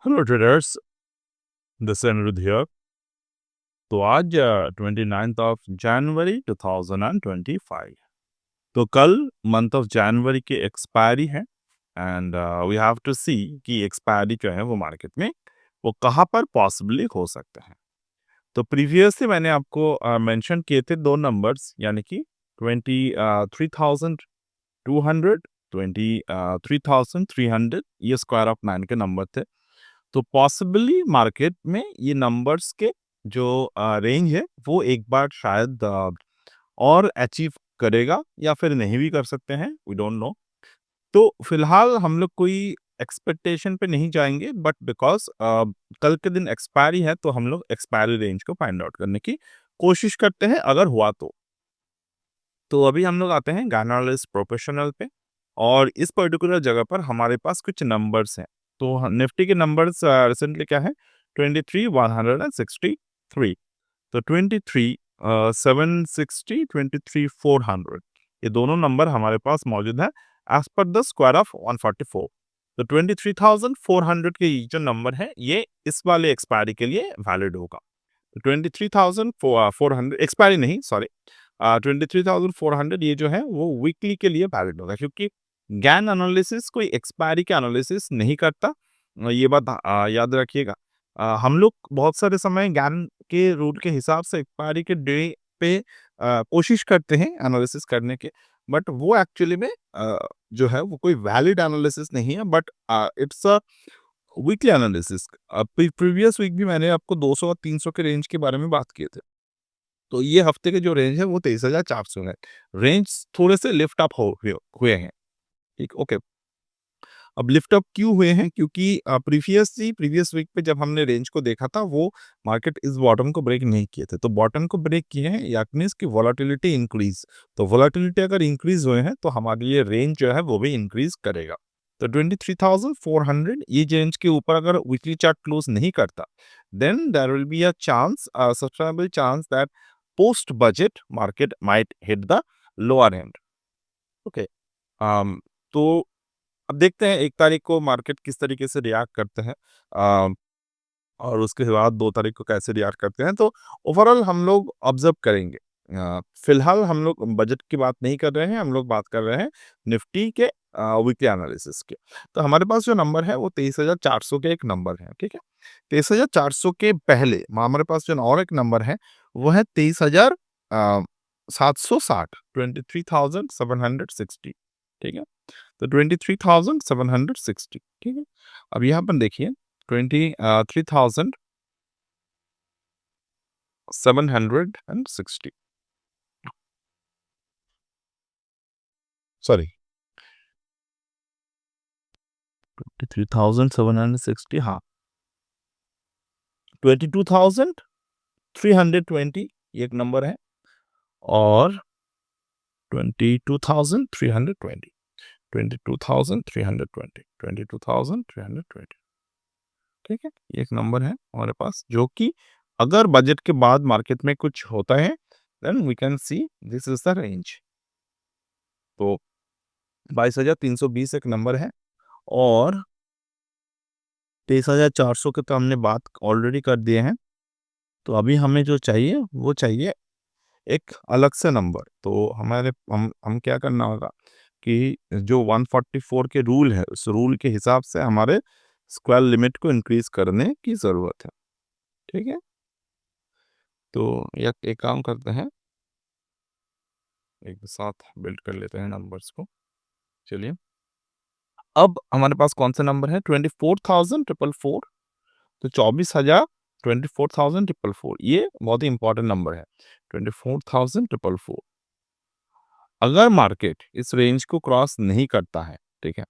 Hello traders, this is Aniruddh here. तो आज 29th of January 2025। तो कल मंथ ऑफ जनवरी की एक्सपायरी है एंड वी हैव टू सी कि एक्सपायरी जो है वो मार्केट में वो कहाँ पर पॉसिबली हो सकते हैं। तो प्रीवियसली मैंने आपको मेंशन किए थे दो नंबर्स, यानी कि 23,200, 23,300, ये स्क्वायर ऑफ 9 के नंबर थे। तो पॉसिबली मार्केट में ये नंबर्स के जो रेंज है वो एक बार शायद और अचीव करेगा या फिर नहीं भी कर सकते हैं, वी डोंट नो। तो फिलहाल हम लोग कोई एक्सपेक्टेशन पे नहीं जाएंगे, बट बिकॉज कल के दिन एक्सपायरी है तो हम लोग एक्सपायरी रेंज को फाइंड आउट करने की कोशिश करते हैं अगर हुआ तो अभी हम लोग आते हैं गाना प्रोफेशनल पे। और इस पर्टिकुलर जगह पर हमारे पास कुछ नंबर्स हैं। तो निफ्टी के नंबर्स रिसेंटली क्या है, 23,163। तो 23,760, 23,400, ये दोनों नंबर हमारे पास मौजूद है as per the square of 144। तो 23,400 के ये जो नंबर है ये इस वाले एक्सपायरी के लिए वैलिड होगा। 23,400 एक्सपायरी नहीं, सॉरी, 23,400 ये जो है वो वीकली के लिए वैलिड होगा, क्योंकि गैन एनालिसिस कोई एक्सपायरी के एनालिसिस नहीं करता। ये बात याद रखिएगा। हम लोग बहुत सारे समय गैन के रूल के हिसाब से एक्सपायरी के डे पे कोशिश करते हैं एनालिसिस करने के, बट वो एक्चुअली में जो है वो कोई वैलिड एनालिसिस नहीं है, but it's a weekly analysis. Previous week भी मैंने आपको 200 और 300 के रेंज के बारे में बात किए थे। तो ये हफ्ते के जो रेंज है वो 23,400 है। रेंज थोड़े से लिफ्ट अप हुए हैं। ठीक, ओके। अब लिफ्ट अप क्यों हुए हैं? क्योंकि प्रीवियस वीक पे जब हमने रेंज को देखा था वो मार्केट इस बॉटम को ब्रेक नहीं किए थे। तो बॉटम को ब्रेक किए हैं, याट मीन्स कि वोलेटिलिटी इंक्रीज। तो वोलेटिलिटी अगर इंक्रीज हुए हैं तो हमारे लिए रेंज जो है वो भी इंक्रीज करेगा। तो 23,400 ये रेंज के ऊपर अगर वीकली चार्ट क्लोज नहीं करता, then there will be a chance, substantial chance that post budget market might hit the lower end. Okay. तो अब देखते हैं 1 तारीख को मार्केट किस तरीके से रिएक्ट करते हैं, और उसके बाद 2 तारीख को कैसे रिएक्ट करते हैं। तो ओवरऑल हम लोग ऑब्जर्व करेंगे। फिलहाल हम लोग बजट की बात नहीं कर रहे हैं, हम लोग बात कर रहे हैं निफ्टी के वीकली एनालिसिस के। तो हमारे पास जो नंबर है वो 23,400 के एक नंबर है, ठीक है। 23,400 के पहले हमारे पास जो और एक नंबर है वो है 23,760, 23,760, ठीक है। तो 23,760, ठीक है। अब यहाँ पर देखिए 23,760, सॉरी, 23,760, हाँ, 22,320 ये एक नंबर है, और 22,320, 22,320, 22,320, ठीक है। ये एक नंबर है हमारे पास, जो कि अगर बजट के बाद मार्केट में कुछ होता है then we can see this is the range. तो 22,320 एक नंबर है, और 23,400 के तो हमने बात ऑलरेडी कर दिए हैं। तो अभी हमें जो चाहिए वो चाहिए एक अलग से नंबर। तो हमारे हम क्या करना होगा कि जो 144 के रूल है उस रूल के हिसाब से हमारे स्क्वायर लिमिट को इंक्रीज करने की ज़रूरत है, ठीक है। तो एक काम करते हैं, एक साथ बिल्ड कर लेते हैं नंबर्स को। चलिए, अब हमारे पास कौन सा नंबर है, 24,444। तो 24,000, 24,444 ये बहुत ही इंपॉर्टेंट नंबर है, 24,444। अगर मार्केट इस रेंज को क्रॉस नहीं करता है, ठीक है,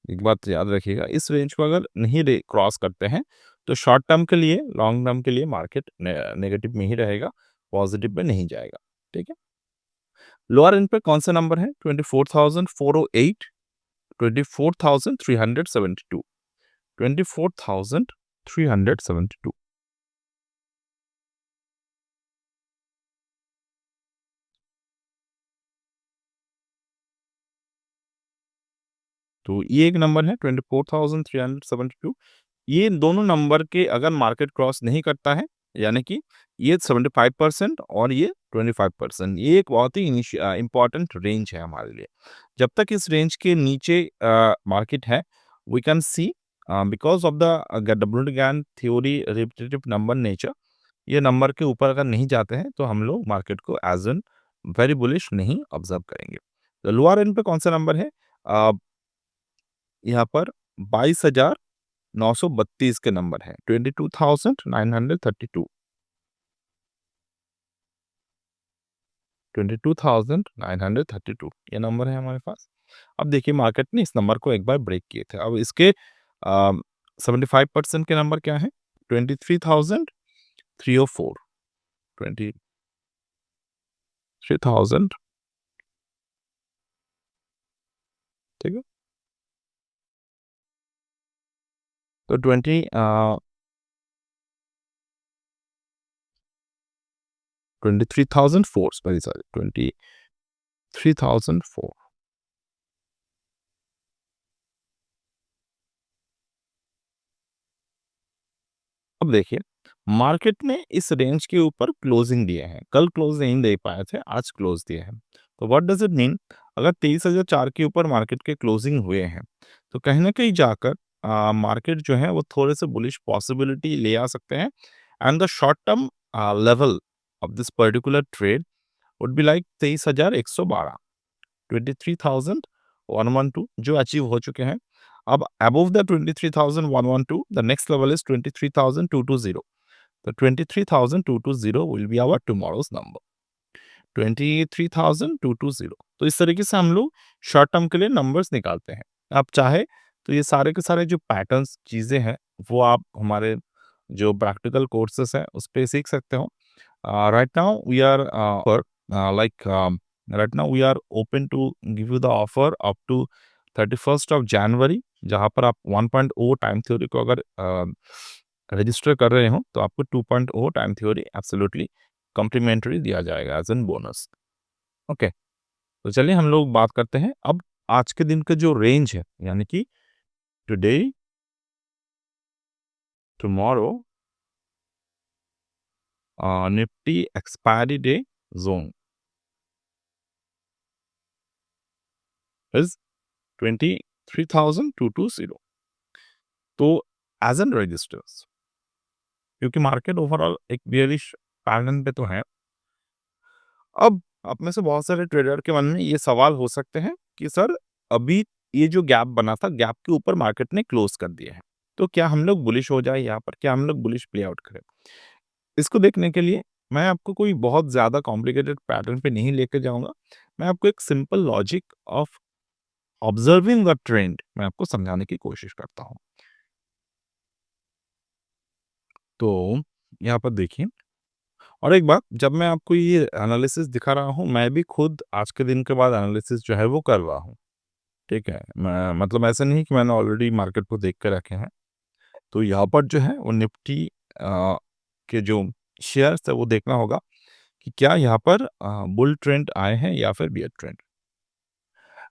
एक बात याद रखिएगा, इस रेंज को अगर नहीं क्रॉस करते हैं तो शॉर्ट टर्म के लिए, लॉन्ग टर्म के लिए मार्केट नेगेटिव में ही रहेगा, पॉजिटिव में नहीं जाएगा, ठीक है। लोअर एंड पे कौन सा नंबर है, 24,408, 24,372, 24,372। तो ये एक नंबर है 24,372। ये दोनों नंबर के अगर मार्केट क्रॉस नहीं करता है, यानी कि ये 75% और ये 25%, ये एक बहुत ही इम्पोर्टेंट रेंज है हमारे लिए। जब तक इस रेंज के नीचे मार्केट है, we can see because of the W theory repetitive number nature, ये नंबर के ऊपर अगर नहीं जाते हैं, तो हम लोग मार्केट को एज़ एन वेरी बुलिश नहीं ऑब्ज़र्व करेंगे। तो लोअर एंड पे कौन-सा नंबर है? अ, यहाँ पर 22,932 के नंबर हैं, 22,932, 22,932 ये नंबर है हमारे पास। अब देखिए मार्केट ने इस नंबर को एक बार ब्रेक किए थे। अब इसके 75% के नंबर क्या हैं? 23,304, 23,000, ठीक है? तो 23,004, वेरी सॉरी, 23,004। अब देखिए, मार्केट ने इस रेंज के ऊपर क्लोजिंग दिए हैं। कल क्लोज़ नहीं दे पाए थे, आज क्लोज़ दिए हैं। तो व्हाट डज़ इट मीन? अगर 23,004 के ऊपर मार्केट के क्लोजिंग हुए हैं, तो कहीं न कहीं जाकर मार्केट जो है वो थोड़े-से बुलिश पॉसिबिलिटी ले आ सकते हैं, and the short term level of this particular trade would be like 23,112, 23,112 जो अचीव हो चुके हैं। अब above the 23,112, the next level is 23,220। तो 23,220 विल बी आवर टुमारोज़ नंबर, 23,220। तो इस तरीके से हम लोग शॉर्ट टर्म के लिए नंबर्स निकालते हैं। आप चाहे तो ये सारे के सारे जो पैटर्न्स चीज़ें हैं, वो आप हमारे जो प्रैक्टिकल कोर्सेज़ हैं, उस पे सीख सकते हो। Right now we are like right now we are open to give you the offer up to 31st of January, जहाँ पर आप 1.0 टाइम थ्योरी को अगर रजिस्टर कर रहे हो, तो आपको 2.0 टाइम थ्योरी एब्सोल्युटली कॉम्प्लीमेंट्री दिया जाएगा एज एन बोनस। ओके, तो चलिए हम लोग बात करते हैं अब आज के दिन का जो रेंज है, यानी कि today, tomorrow, Nifty expiry day zone is 23,220। तो एज एन रजिस्टर्स, क्योंकि मार्केट ओवरऑल एक बेयरिश पैटर्न पे तो है। अब आप में से बहुत सारे ट्रेडर के मन में ये सवाल हो सकते हैं कि सर, अभी ये जो गैप बना था, गैप के ऊपर मार्केट ने क्लोज कर दिया है, तो क्या हम लोग बुलिश हो जाए यहाँ पर? क्या हम लोग बुलिश प्ले आउट करें? इसको देखने के लिए मैं आपको कोई बहुत ज़्यादा कॉम्प्लिकेटेड पैटर्न पे नहीं लेके जाऊँगा। मैं आपको एक simple logic of observing the trend मैं आपको समझाने की कोशिश करता हूँ। तो यहाँ पर देखिए, और एक बात, जब मैं आपको ये एनालिसिस दिखा रहा हूँ, मैं भी खुद आज के दिन के बाद एनालिसिस जो है वो कर रहा हूँ, ठीक है? मैं मतलब ऐसा नहीं कि मैंने ऑलरेडी मार्केट को देख के रखे हैं। तो यहाँ पर जो है वो निफ्टी के जो शेयर्स है वो देखना होगा कि क्या यहाँ पर बुल ट्रेंड आए हैं या फिर बियर ट्रेंड।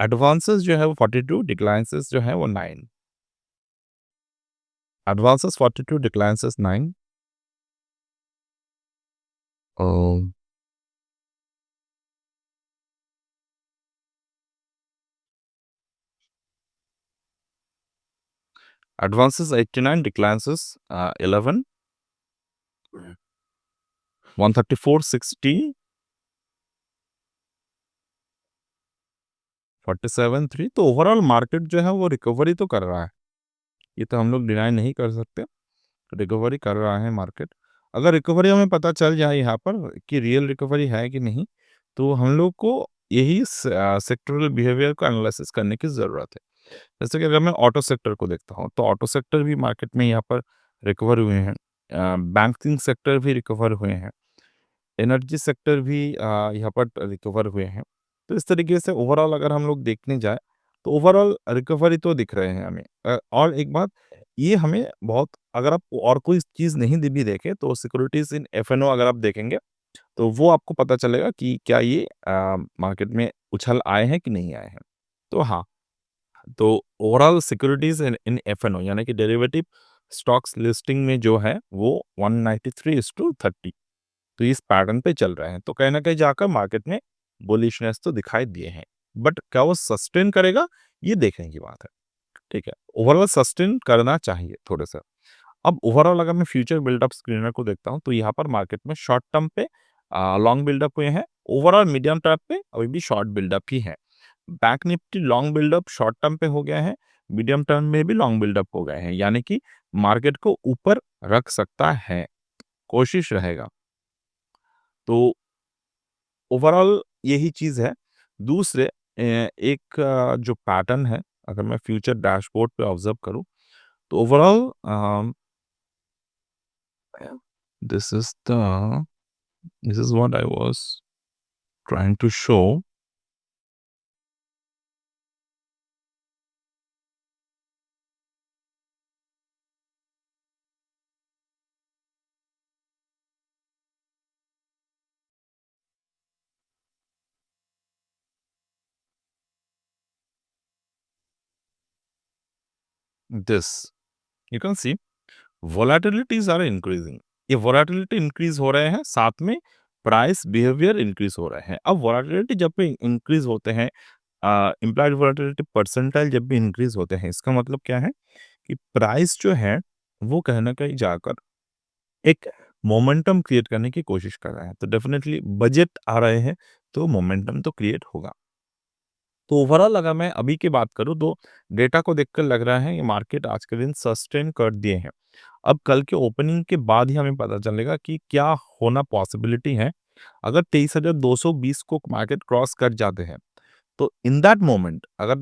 एडवांसेस जो है वो 42, डिक्लाइंसेस जो है वो 9। एडवांसेस 42, डिक्लाइंसेस 9। अ, एडवांसेस 89, डिक्लाइंसेस 11, 134, 16, 47, 3। तो ओवरऑल मार्केट जो है वो रिकवरी तो कर रहा है। ये तो हम लोग डिनाई नहीं कर सकते, रिकवरी कर रहा है मार्केट। अगर रिकवरी हमें पता चल जाए यहाँ पर कि रियल रिकवरी है कि नहीं, तो हम लोग को यही सेक्टरल बिहेवियर को एनालिसिस करने की ज़रूरत है। जैसे कि अगर मैं ऑटो सेक्टर को देखता हूँ, तो ऑटो सेक्टर भी मार्केट में यहाँ पर रिकवर हुए हैं। बैंकिंग सेक्टर भी रिकवर हुए हैं। एनर्जी सेक्टर भी यहाँ पर रिकवर हुए हैं। तो इस तरीके से ओवरऑल अगर हम लोग देखने जाएँ, तो ओवरऑल रिकवरी तो दिख रहे हैं हमें। और एक बात, ये हमें बहुत, अगर आप और कोई चीज़ नहीं दी भी देखें, तो सिक्योरिटीज़ इन एफएनओ अगर आप देखेंगे, तो वो आपको पता चलेगा कि क्या ये मार्केट में उछल आए हैं कि नहीं आए हैं। तो हाँ, तो ओवरऑल सिक्योरिटीज़ इन इन एफएनओ, यानी कि डेरिवेटिव स्टॉक्स लिस्टिंग में जो है वो 193:30, तो इस पैटर्न पे चल रहे हैं। तो कहीं न कहीं जाकर मार्केट में बुलिशनेस तो दिखाई दिए हैं। बट क्या वो सस्टेन करेगा? ये देखने की बात है। ठीक है। ओवरऑल सस्टेन करना चाहिए थोड़ा-सा। अब ओवरऑल अगर मैं फ्यूचर बिल्डअप स्क्रीनर को देखता हूँ, तो यहाँ पर मार्केट में शॉर्ट टर्म पे लॉन्ग बिल्डअप हुए हैं। ओवरऑल मीडियम टर्म पे अभी भी शॉर्ट बिल्डअप ही है। Bank Nifty long buildup short term पे हो गया है, मीडियम टर्म में भी लॉन्ग बिल्डअप हो गए हैं। यानी कि मार्केट को ऊपर रख सकता है, कोशिश रहेगा। तो ओवरऑल यही चीज़ है। दूसरे एक जो पैटर्न है, अगर मैं फ्यूचर डैशबोर्ड पे ऑब्ज़र्व करूँ, तो overall this is the this is what I was trying to show this. You can see volatilities are increasing. ये वोलेटिलिटी इंक्रीज़ हो रहे हैं, साथ में प्राइस बिहेवियर इंक्रीज़ हो रहे हैं। अब वोलेटिलिटी जब भी इंक्रीज़ होते हैं, इम्प्लाइड वोलेटिलिटी परसेंटाइल जब भी इंक्रीज़ होते हैं, इसका मतलब क्या है कि प्राइस जो है, वो कहीं न कहीं जाकर एक मोमेंटम क्रिएट करने की कोशिश कर रहे हैं। तो डेफ़िनेटली बजट आ रहे हैं, तो मोमेंटम तो क्रिएट होगा। तो ओवरऑल अगर मैं अभी की बात करूँ, तो डेटा को देखकर लग रहा है, ये मार्केट आज के दिन सस्टेन कर दिए हैं। अब कल के ओपनिंग के बाद ही हमें पता चलेगा कि क्या होना पॉसिबिलिटी है। अगर 23,220 को मार्केट क्रॉस कर जाते हैं, तो इन दैट मोमेंट अगर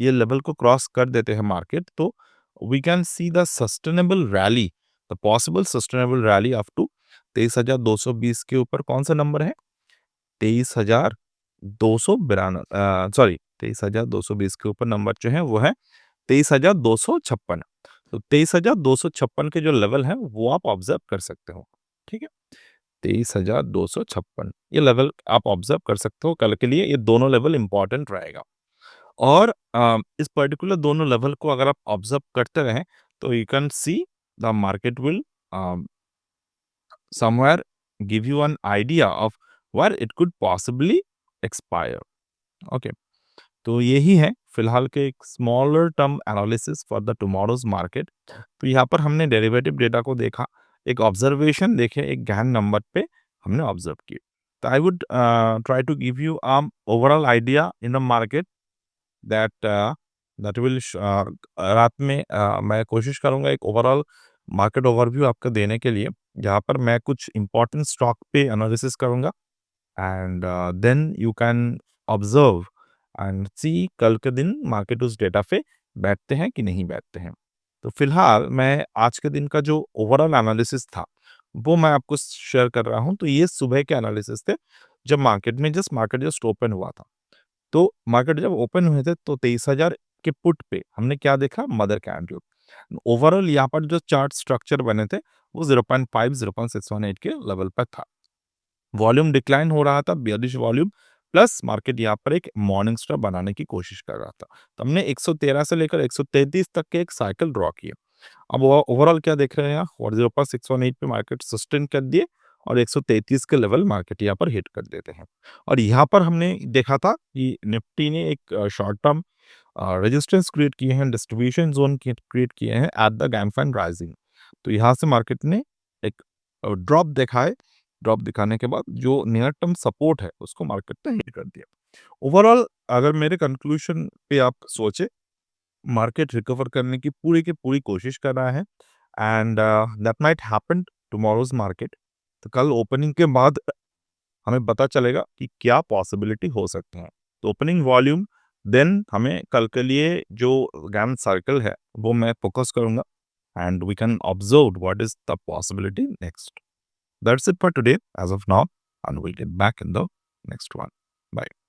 ये लेवल को क्रॉस कर देते हैं मार्केट, तो we can see the sustainable rally, the possible sustainable rally up to 23,220 के ऊपर कौन सा नंबर है? 23,220 के ऊपर नंबर जो है वो है 23,256। तो 23,256 के जो लेवल है वो आप ऑब्जर्व कर सकते हो। ठीक है? 23,256 ये लेवल आप ऑब्जर्व कर सकते हो कल के लिए। ये दोनों लेवल इंपॉर्टेंट रहेगा। और इस पर्टिकुलर दोनों लेवल को अगर आप ऑब्जर्व करते रहें, तो you can see the market will somewhere give you an idea of where it could possibly expire. Okay, तो यही है फिलहाल के एक smaller term analysis for the tomorrow's market. तो यहाँ पर हमने डेरिवेटिव डेटा को देखा, एक ऑब्जर्वेशन देखे, एक गहन नंबर पे हमने ऑब्जर्व किए। तो I would try to give you overall idea in the market that that will रात में मैं कोशिश करूँगा एक ओवरऑल मार्केट ओवरव्यू आपको देने के लिए, जहाँ पर मैं कुछ इंपॉर्टेंट स्टॉक पे एनालिसिस करूँगा। And then you can observe and see कल के दिन मार्केट उस डेटा पे बैठते हैं कि नहीं बैठते हैं। तो फिलहाल मैं आज के दिन का जो ओवरऑल एनालिसिस था, वो मैं आपको शेयर कर रहा हूँ। तो ये सुबह के एनालिसिस थे, जब मार्केट जस्ट ओपन हुआ था। तो मार्केट जब ओपन हुए थे, तो 23,000 के पुट पे हमने क्या देखा? Mother candle. ओवरऑल यहाँ पर जो चार्ट स्ट्रक्चर बने थे, वो 0.5 0.618 के लेवल पर था। वॉल्यूम डिक्लाइन हो रहा था, बेयरिश वॉल्यूम, प्लस मार्केट यहाँ पर एक मॉर्निंग स्टार बनाने की कोशिश कर रहा था। तो हमने 113 से लेकर 133 तक के एक साइकिल ड्रॉ किया। अब ओवरऑल क्या देख रहे हैं आप? और 0.618 पे मार्केट सस्टेन कर दिए, और 133 के लेवल मार्केट यहाँ पर हिट कर देते हैं। और यहाँ पर हमने देखा था कि निफ्टी ने एक शॉर्ट टर्म रेजिस्टेंस क्रिएट किए हैं, डिस्ट्रीब्यूशन जोन क्रिएट किए हैं एट द गैम्फन राइजिंग। तो यहाँ से मार्केट ने एक ड्रॉप देखा है। ड्रॉप दिखाने के बाद जो नियर टर्म सपोर्ट है, उसको मार्केट ने हिट कर दिया। ओवरऑल अगर मेरे कंक्लूजन पे आप सोचे, मार्केट रिकवर करने की पूरी कोशिश कर रहा है, and that might happen tomorrow's market. तो कल ओपनिंग के बाद हमें पता चलेगा कि क्या पॉसिबिलिटी हो सकते हैं। तो ओपनिंग वॉल्यूम, देन हमें कल के लिए जो गैम सर्कल है, वो मैं फोकस करूंगा, and we can observe what is the possibility next. That's it for today as of now, and we'll get back in the next one. Bye.